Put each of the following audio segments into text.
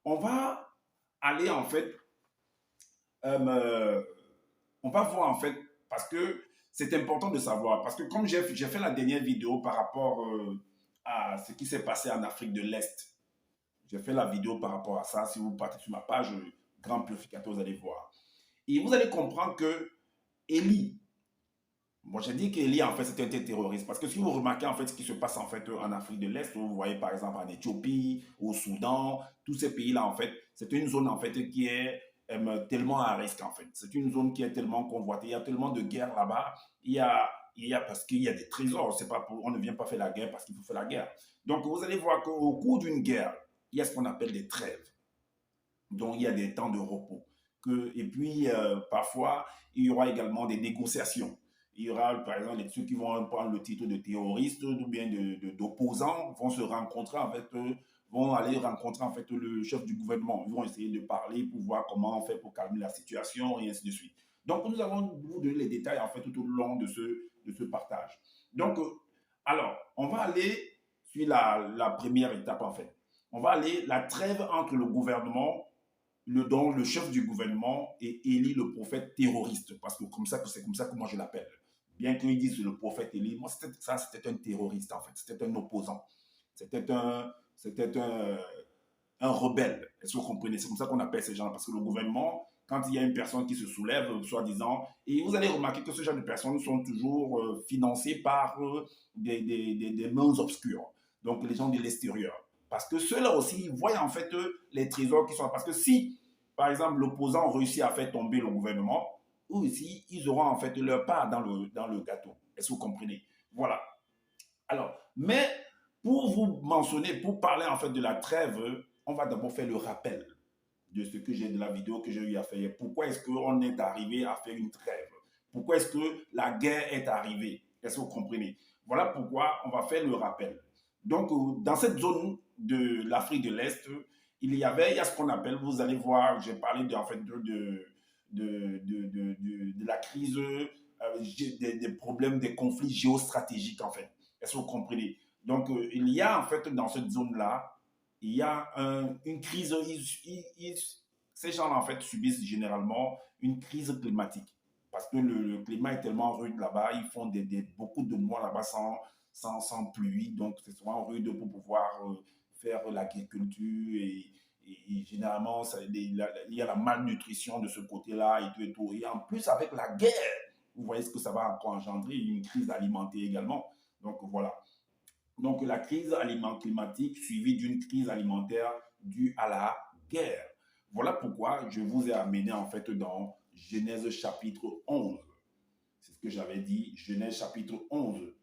on va aller en fait, euh, on va voir en fait, parce que c'est important de savoir, parce que comme j'ai fait la dernière vidéo par rapport à ce qui s'est passé en Afrique de l'Est, j'ai fait la vidéo par rapport à ça, si vous partez sur ma page Grand Purificateur, vous allez voir. Et vous allez comprendre que Eli, moi j'ai dit qu'Eli en fait c'était un terroriste, parce que si vous remarquez en fait ce qui se passe en fait en Afrique de l'Est, vous voyez par exemple en Éthiopie, au Soudan, tous ces pays-là en fait, c'est une zone en fait qui est tellement à risque en fait. C'est une zone qui est tellement convoitée, il y a tellement de guerres là-bas, parce qu'il y a des trésors, c'est pas pour, on ne vient pas faire la guerre parce qu'il faut faire la guerre. Donc vous allez voir qu'au cours d'une guerre, il y a ce qu'on appelle des trêves, donc il y a des temps de repos. Et puis parfois, il y aura également des négociations. Il y aura, par exemple, ceux qui vont prendre le titre de terroriste ou bien d'opposants vont se rencontrer, en fait, vont aller rencontrer, en fait, le chef du gouvernement. Ils vont essayer de parler pour voir comment on fait pour calmer la situation et ainsi de suite. Donc, nous allons vous donner les détails, en fait, tout au long de ce partage. Donc, alors, on va aller sur la première étape, en fait. On va aller la trêve entre le gouvernement, le chef du gouvernement et Élie le prophète terroriste, parce que c'est comme ça que moi je l'appelle. Bien qu'ils disent le prophète Élie, moi c'était un terroriste en fait, c'était un opposant, c'était un rebelle. Est-ce que vous comprenez? C'est comme ça qu'on appelle ces gens, parce que le gouvernement, quand il y a une personne qui se soulève, soi-disant, et vous allez remarquer que ce genre de personnes sont toujours financées par des mains obscures, donc les gens de l'extérieur. Parce que ceux-là aussi, ils voient en fait les trésors qui sont là. Parce que si, par exemple, l'opposant réussit à faire tomber le gouvernement, eux aussi, ils auront en fait leur part dans le gâteau. Est-ce que vous comprenez? Voilà. Alors, mais pour vous mentionner, pour parler en fait de la trêve, on va d'abord faire le rappel de ce que j'ai de la vidéo que j'ai eu à faire. Pourquoi est-ce qu'on est arrivé à faire une trêve? Pourquoi est-ce que la guerre est arrivée? Est-ce que vous comprenez? Voilà pourquoi on va faire le rappel. Donc, dans cette zone de l'Afrique de l'Est, il y a ce qu'on appelle, vous allez voir, j'ai parlé en fait de la crise, des problèmes, des conflits géostratégiques en fait. Est-ce que vous comprenez? Donc, il y a en fait dans cette zone-là, il y a une crise, ces gens-là en fait subissent généralement une crise climatique. Parce que le climat est tellement rude là-bas, ils font beaucoup de mois là-bas sans pluie, donc c'est souvent rude pour pouvoir faire l'agriculture et généralement il y a la malnutrition de ce côté-là et tout et tout. Et en plus avec la guerre, vous voyez ce que ça va encore engendrer, une crise alimentaire également. Donc voilà. Donc la crise climatique suivie d'une crise alimentaire due à la guerre. Voilà pourquoi je vous ai amené en fait dans Genèse chapitre 11. C'est ce que j'avais dit, Genèse chapitre 11,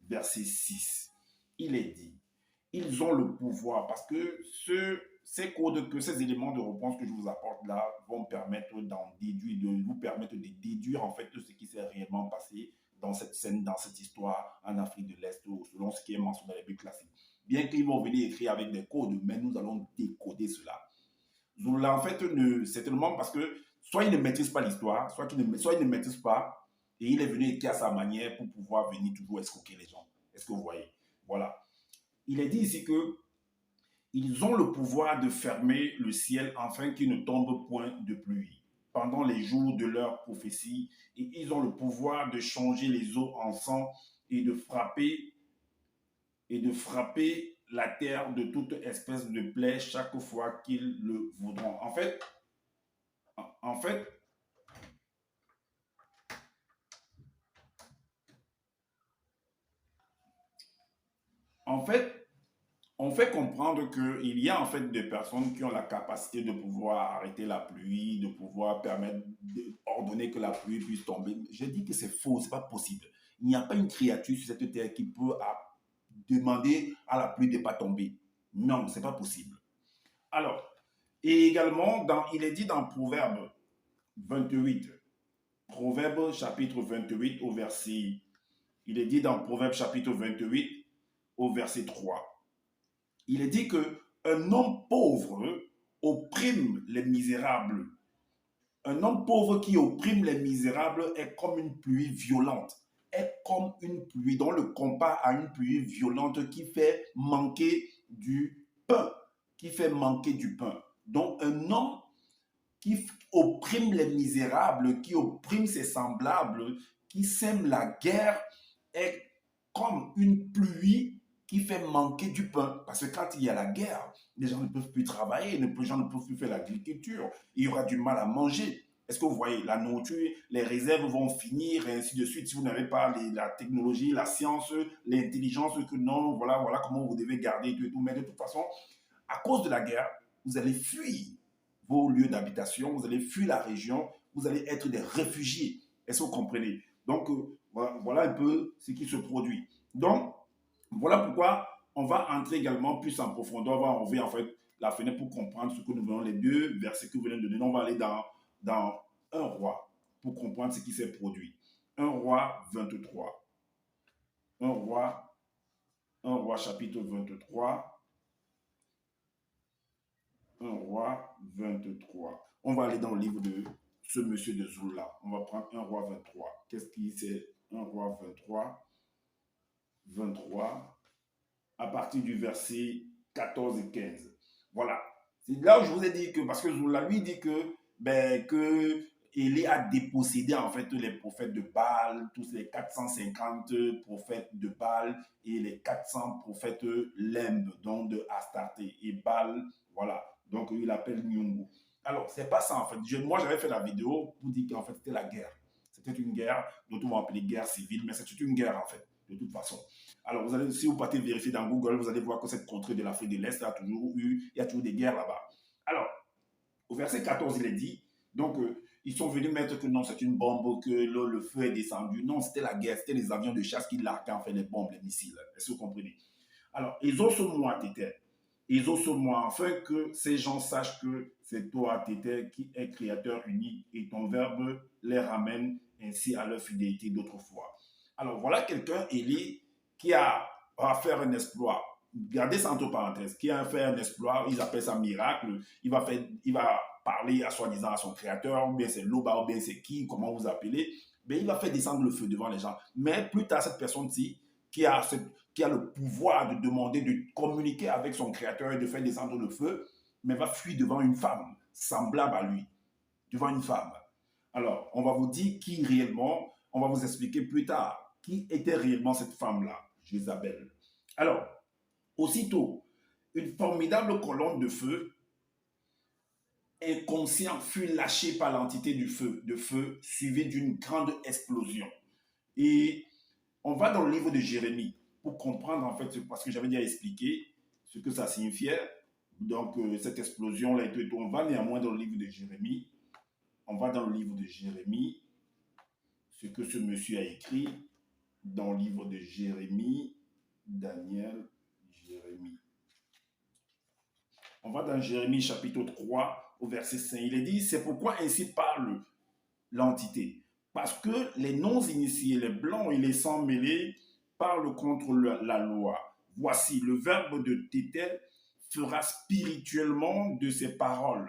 verset 6. Il est dit, ils ont le pouvoir parce que ces codes, que ces éléments de réponse que je vous apporte là vont permettre d'en déduire, de vous permettre de déduire en fait ce qui s'est réellement passé dans cette scène, dans cette histoire en Afrique de l'Est, selon ce qui est mentionné dans les Bibles classiques. Bien qu'ils vont venir écrire avec des codes, mais nous allons décoder cela. Zola, en fait, c'est tellement parce que soit il ne maîtrise pas l'histoire, soit il ne maîtrise pas, et il est venu écrire à sa manière pour pouvoir venir toujours escroquer les gens. Est-ce que vous voyez? Voilà. Il est dit ici que ils ont le pouvoir de fermer le ciel afin qu'il ne tombe point de pluie pendant les jours de leur prophétie, et ils ont le pouvoir de changer les eaux en sang et de frapper la terre de toute espèce de plaie chaque fois qu'ils le voudront. En fait, en fait, on fait comprendre qu'il y a en fait des personnes qui ont la capacité de pouvoir arrêter la pluie, de pouvoir permettre d'ordonner que la pluie puisse tomber. Je dis que c'est faux, c'est pas possible. Il n'y a pas une créature sur cette terre qui peut demander à la pluie de ne pas tomber. Non, c'est pas possible. Alors, et également, il est dit dans Proverbe 28, Proverbe chapitre 28 au verset, il est dit dans Proverbe chapitre 28 au verset 3. Il est dit que un homme pauvre opprime les misérables. Un homme pauvre qui opprime les misérables est comme une pluie violente. Est comme une pluie dont le compare à une pluie violente qui fait manquer du pain. Qui fait manquer du pain. Donc, un homme qui opprime les misérables, qui opprime ses semblables, qui sème la guerre, est comme une pluie qui fait manquer du pain. Parce que quand il y a la guerre, les gens ne peuvent plus travailler, les gens ne peuvent plus faire l'agriculture, il y aura du mal à manger. Est-ce que vous voyez, la nourriture, les réserves vont finir et ainsi de suite si vous n'avez pas la technologie, la science, l'intelligence, que non, voilà, voilà comment vous devez garder tout et tout. Mais de toute façon, à cause de la guerre, vous allez fuir vos lieux d'habitation, vous allez fuir la région, vous allez être des réfugiés. Est-ce que vous comprenez? Donc, voilà un peu ce qui se produit. Donc, voilà pourquoi on va entrer également plus en profondeur, on va enlever en fait la fenêtre pour comprendre ce que nous venons, les deux versets que vous venez de donner. On va aller dans un roi pour comprendre ce qui s'est produit. Un roi 23. Un roi, un roi chapitre 23. Un roi 23. On va aller dans le livre de ce monsieur de Zoula. On va prendre un roi 23. Qu'est-ce qui c'est un roi 23? 23, à partir du verset 14 et 15. Voilà. C'est là où je vous ai dit que, parce que Zoula lui dit que Élie a dépossédé en fait les prophètes de Baal, tous les 450 prophètes de Baal et les 400 prophètes Lemb, donc de Astarté et Baal, voilà. Donc il appelle Nyungu. Alors, c'est pas ça en fait. Moi, j'avais fait la vidéo pour dire qu'en fait, c'était la guerre. C'était une guerre, dont on va appeler guerre civile, mais c'est une guerre en fait, de toute façon. Alors, vous allez, si vous partez vérifier dans Google, vous allez voir que cette contrée de l'Afrique de l'Est il y a toujours des guerres là-bas. Alors, au verset 14, il est dit, donc, ils sont venus mettre que non, c'est une bombe, que le feu est descendu. Non, c'était la guerre, c'était les avions de chasse qui larguaient en fait les bombes, les missiles. Est-ce que vous comprenez? Alors, ils ont ce moi, Tété. Ils ont ce moi, afin que ces gens sachent que c'est toi, Tété, qui est créateur unique et ton verbe les ramène ainsi à leur fidélité d'autrefois. Alors, voilà quelqu'un, Élie, qui a fait un exploit. Gardez ça entre parenthèses. Qui a fait un exploit, ils appellent ça miracle. Il va parler à soi-disant à son créateur, ou bien c'est Loba, ou bien c'est qui, comment vous appelez. Mais il va faire descendre le feu devant les gens. Mais plus tard, cette personne-ci, qui a le pouvoir de demander, de communiquer avec son créateur et de faire descendre le feu, mais va fuir devant une femme semblable à lui, devant une femme. Alors, on va vous dire qui réellement, on va vous expliquer plus tard, qui était réellement cette femme-là, Jézabel. Alors, aussitôt, une formidable colonne de feu inconscient fut lâchée par l'entité du feu, de feu, suivie d'une grande explosion. Et on va dans le livre de Jérémie pour comprendre en fait, parce que j'avais déjà expliqué ce que ça signifiait. Donc, cette explosion-là, on va néanmoins dans le livre de Jérémie. On va dans le livre de Jérémie, ce que ce monsieur a écrit dans le livre de Jérémie, Daniel, Jérémie. On va dans Jérémie chapitre 3 au verset 5. Il est dit, c'est pourquoi ainsi parle l'entité. Parce que les non-initiés, les blancs et les sans-mêlés parlent contre la loi. Voici, le verbe de Tétel fera spirituellement de ses paroles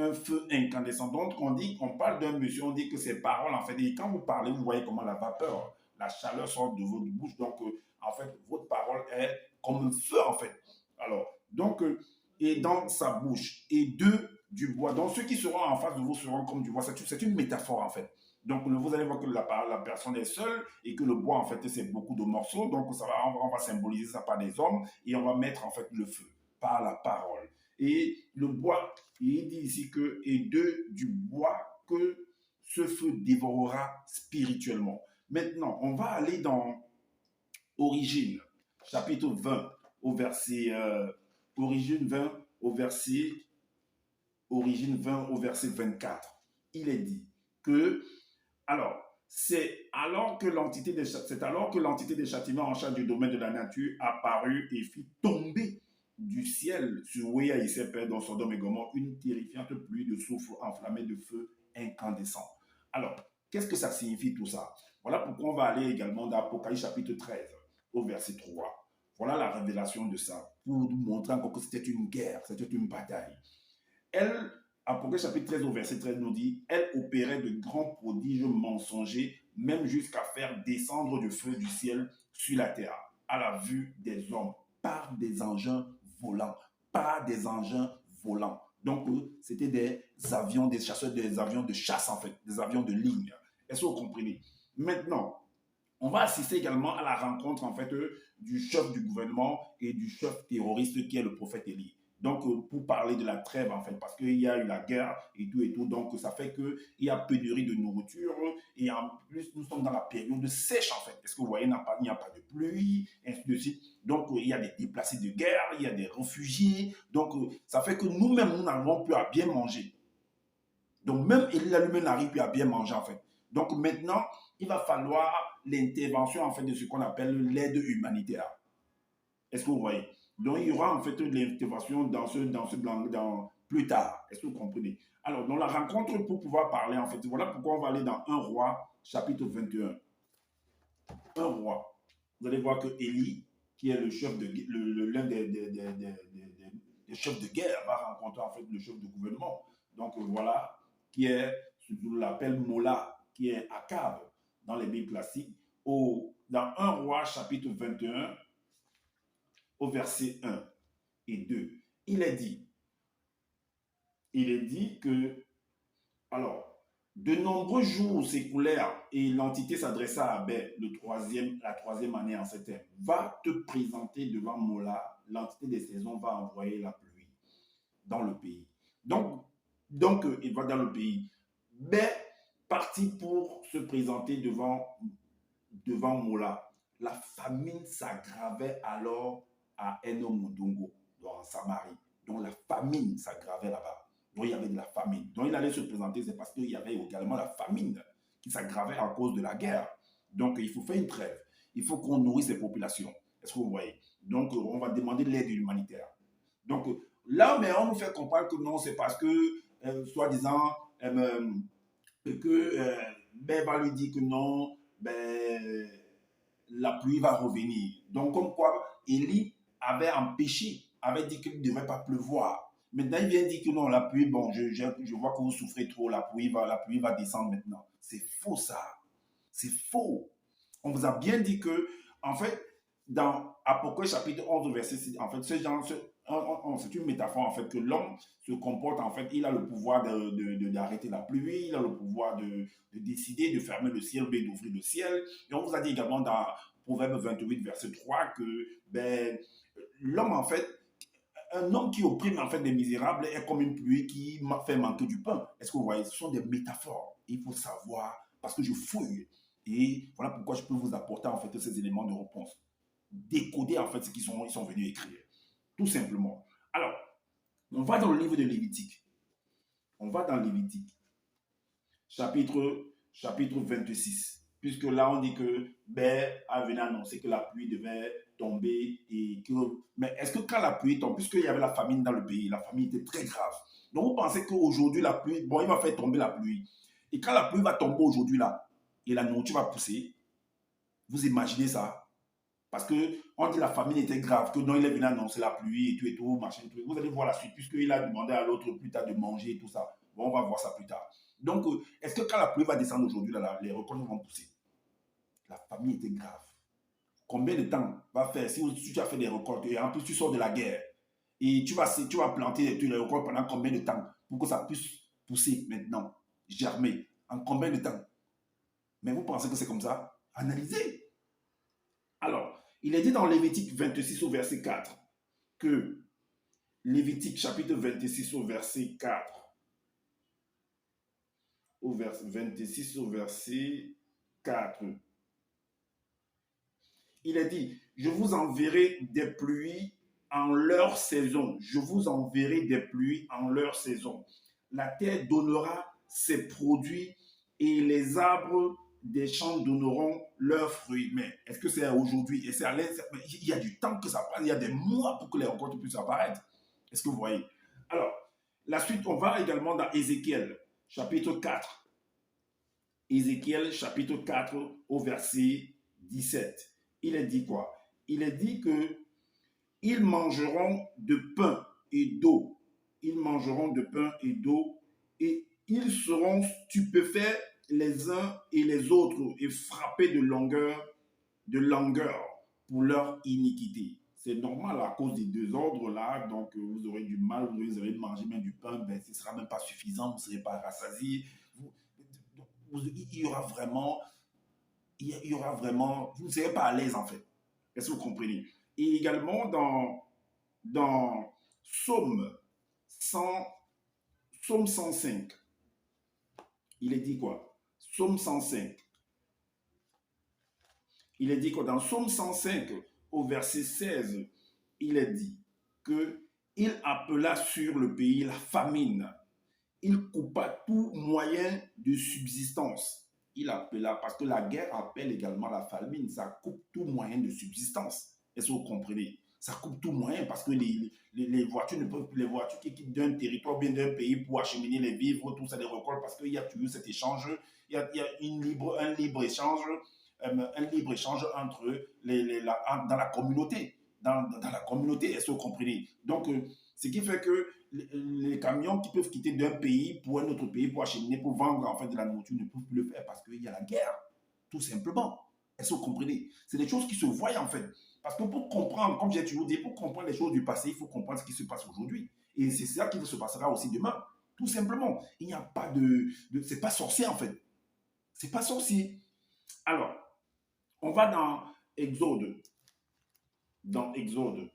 un feu incandescent. Donc, on parle d'un monsieur, on dit que ses paroles, en fait, et quand vous parlez, vous voyez comment la vapeur, la chaleur sort de votre bouche. Donc, en fait, votre parole est comme un feu, en fait. Alors, donc, et dans sa bouche, et deux du bois. Donc, ceux qui seront en face de vous seront comme du bois. C'est une métaphore, en fait. Donc, vous allez voir que la personne est seule et que le bois, en fait, c'est beaucoup de morceaux. Donc, on va symboliser ça par des hommes et on va mettre, en fait, le feu par la parole. Et le bois, il dit ici que, et du bois que ce feu dévorera spirituellement. Maintenant, on va aller dans Origine, chapitre 20, au verset, Origine 20, au verset, Origine 20, au verset 24. Il est dit que, alors, c'est alors que l'entité des châtiments en charge du domaine de la nature apparut et fit tomber du ciel sur Wéa et ses pères dans Sodome et Gomorrhe une terrifiante pluie de soufre enflammé de feu incandescent. Alors, qu'est-ce que ça signifie tout ça? Voilà pourquoi on va aller également dans Apocalypse chapitre 13 au verset 3. Voilà la révélation de ça, pour nous montrer encore que c'était une guerre, c'était une bataille. Elle, Apocalypse chapitre 13 au verset 13 nous dit, elle opérait de grands prodiges mensongers, même jusqu'à faire descendre du feu du ciel sur la terre, à la vue des hommes, par des engins volants, par des engins volants. Donc, c'était des avions, des chasseurs, des avions de chasse, en fait, des avions de ligne. Est-ce que vous comprenez? Maintenant, on va assister également à la rencontre, en fait, du chef du gouvernement et du chef terroriste qui est le prophète Élie. Donc, pour parler de la trêve, en fait, parce qu'il y a eu la guerre et tout, donc ça fait qu'il y a pénurie de nourriture et en plus, nous sommes dans la période sèche, en fait. Est-ce que vous voyez, il n'y a pas de pluie, ainsi de suite. Donc, il y a des déplacés de guerre, il y a des réfugiés. Donc, ça fait que nous-mêmes, nous n'arrivons plus à bien manger. Donc, même Élie lui-même n'arrive plus à bien manger, en fait. Donc, maintenant, il va falloir l'intervention, en fait, de ce qu'on appelle l'aide humanitaire. Est-ce que vous voyez? Donc, il y aura en fait de l'intervention plus tard. Est-ce que vous comprenez? Alors, dans la rencontre, pour pouvoir parler, en fait, voilà pourquoi on va aller dans 1 roi, chapitre 21. 1 roi. Vous allez voir que Élie, qui est le chef de l'un des chefs de guerre, va rencontrer en fait le chef de gouvernement. Donc, voilà, qui est, on l'appelle Mola, qui est Akab dans les Bibles classiques. Dans 1 roi, chapitre 21, au verset 1 et 2, il est dit que, alors, de nombreux jours s'écoulèrent et l'entité s'adressa à Abel, la troisième année en ces termes. Va te présenter devant Mola, l'entité des saisons va envoyer la pluie dans le pays. Donc il va dans le pays. Mais parti pour se présenter devant Mola. La famine s'aggravait alors à Enomodongo, en Samarie. Donc la famine s'aggravait là-bas. Donc il y avait de la famine. Donc il allait se présenter, c'est parce qu'il y avait également la famine qui s'aggravait à cause de la guerre. Donc il faut faire une trêve. Il faut qu'on nourrisse les populations. Est-ce que vous voyez? Donc on va demander de l'aide humanitaire. Donc là, mais on nous fait comprendre que non, c'est parce que, soi-disant, ben, va lui dire que non, ben, la pluie va revenir. Donc, comme quoi, Élie avait empêché, avait dit qu'il ne devrait pas pleuvoir. Maintenant, il vient dire que non, la pluie, bon, je vois que vous souffrez trop, la pluie va descendre maintenant. C'est faux, ça. C'est faux. On vous a bien dit que, en fait, dans Apocalypse chapitre 11, verset 6, en fait, c'est une métaphore, en fait, que l'homme se comporte, en fait, il a le pouvoir d'arrêter la pluie, il a le pouvoir de décider de fermer le ciel ou d'ouvrir le ciel. Et on vous a dit également dans Proverbe 28, verset 3, que ben, l'homme, en fait, un homme qui opprime en fait des misérables est comme une pluie qui fait manquer du pain. Est-ce que vous voyez? Ce sont des métaphores. Il faut savoir, parce que je fouille. Et voilà pourquoi je peux vous apporter en fait ces éléments de réponse. Décoder en fait ce qu'ils ils sont venus écrire. Tout simplement. Alors, on va dans le livre de Lévitique. On va dans Lévitique, chapitre 26. Puisque là, on dit que Ben a venu annoncer que la pluie devait tomber et que. Mais est-ce que quand la pluie tombe, puisqu'il y avait la famine dans le pays, la famine était très grave. Donc vous pensez qu'aujourd'hui, la pluie, bon, il va faire tomber la pluie. Et quand la pluie va tomber aujourd'hui là, et la nourriture va pousser, vous imaginez ça? Parce qu'on dit la famine était grave, que non, il est venu annoncer la pluie et tout, machin, tout. Vous allez voir la suite, puisqu'il a demandé à l'autre plus tard de manger et tout ça. Bon, on va voir ça plus tard. Donc, est-ce que quand la pluie va descendre aujourd'hui, les récoltes vont pousser? La famine était grave. Combien de temps va faire si tu as fait des récoltes et en plus tu sors de la guerre et tu vas planter les récoltes pendant combien de temps pour que ça puisse pousser maintenant, germer? En combien de temps? Mais vous pensez que c'est comme ça? Analysez. Alors, il est dit dans Lévitique 26 au verset 4 que Lévitique chapitre 26 au verset 4, au verset 26 au verset 4, il est dit, je vous enverrai des pluies en leur saison. Je vous enverrai des pluies en leur saison. La terre donnera ses produits et les arbres des champs donneront leurs fruits. Mais est-ce que c'est aujourd'hui? Et c'est à l'aise. Il y a du temps que ça passe. Il y a des mois pour que les récoltes puissent apparaître. Est-ce que vous voyez? Alors, la suite, on va également dans Ézéchiel, chapitre 4. Ézéchiel, chapitre 4, au verset 17. Il est dit quoi? Il est dit que ils mangeront de pain et d'eau. Ils mangeront de pain et d'eau et ils seront stupéfaits les uns et les autres et frappés de langueur pour leur iniquité. c'est normal à cause des deux ordres-là. Donc, vous aurez du mal, vous aurez de manger même du pain, ben, ce ne sera même pas suffisant, vous ne serez pas rassasié. Il y aura vraiment, il y aura vraiment, vous ne serez pas à l'aise en fait. Est-ce que vous comprenez? Et également dans Psaume 100, Psaume 105, il est dit quoi? Psaume 105. Il est dit que dans Psaume 105, au verset 16, il est dit que il appela sur le pays la famine. Il coupa tout moyen de subsistance. Il appela, parce que la guerre appelle également la famine, ça coupe tout moyen de subsistance. Est-ce que vous comprenez? Ça coupe tout moyen parce que les voitures ne peuvent plus, les voitures qui quittent d'un territoire, bien d'un pays pour acheminer les vivres, tout ça les recolle parce qu'il y a toujours cet échange, il y a un libre échange, entre dans la communauté. Dans la communauté, est-ce que vous comprenez? Donc, ce qui fait que les camions qui peuvent quitter d'un pays pour un autre pays pour acheminer, pour vendre en fait de la nourriture ne peuvent plus le faire parce qu'il y a la guerre, tout simplement. Est-ce que vous comprenez? C'est des choses qui se voient en fait. Parce que pour comprendre, comme j'ai toujours dit, pour comprendre les choses du passé, il faut comprendre ce qui se passe aujourd'hui. Et c'est ça qui se passera aussi demain. Tout simplement. Il n'y a pas c'est pas sorcier en fait. C'est pas sorcier. Alors, on va dans Exode. Dans Exode.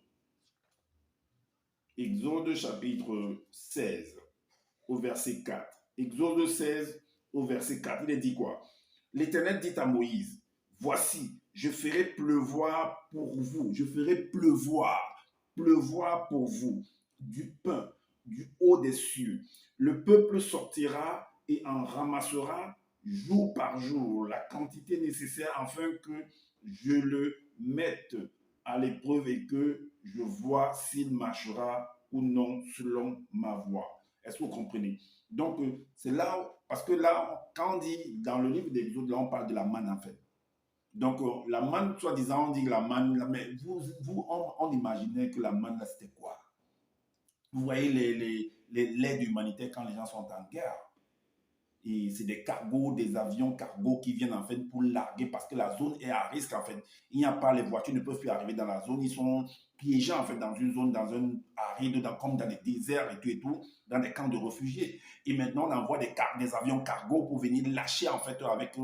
Exode chapitre 16 au verset 4. Exode 16 au verset 4. Il est dit quoi? L'Éternel dit à Moïse, voici, je ferai pleuvoir pour vous, je ferai pleuvoir pour vous du pain du haut des cieux. Le peuple sortira et en ramassera jour par jour la quantité nécessaire afin que je le mette à l'épreuve et que je vois s'il marchera ou non selon ma voie. Est-ce que vous comprenez? Donc, c'est là, parce que là, quand on dit, dans le livre d'Exode, là, on parle de la manne en fait. Donc, la manne, soi-disant, on dit que la manne, mais on imaginait que la manne, là, c'était quoi? Vous voyez l'aide humanitaire quand les gens sont en guerre. Et c'est des cargos, des avions cargos qui viennent en fait pour larguer parce que la zone est à risque en fait. Il n'y a pas, les voitures ne peuvent plus arriver dans la zone, ils sont piégés en fait dans une zone, dans un aride, comme dans des déserts et tout, dans des camps de réfugiés. Et maintenant on envoie des avions cargos pour venir lâcher en fait avec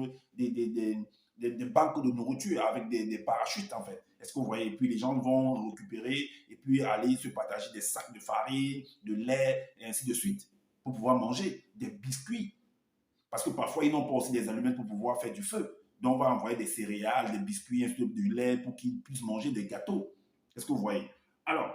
des banques de nourriture, avec des parachutes en fait. Est-ce que vous voyez? Et puis les gens vont récupérer et puis aller se partager des sacs de farine, de lait et ainsi de suite pour pouvoir manger des biscuits. Parce que parfois, ils n'ont pas aussi des allumettes pour pouvoir faire du feu. Donc, on va envoyer des céréales, des biscuits, du lait pour qu'ils puissent manger des gâteaux. Est-ce que vous voyez? Alors,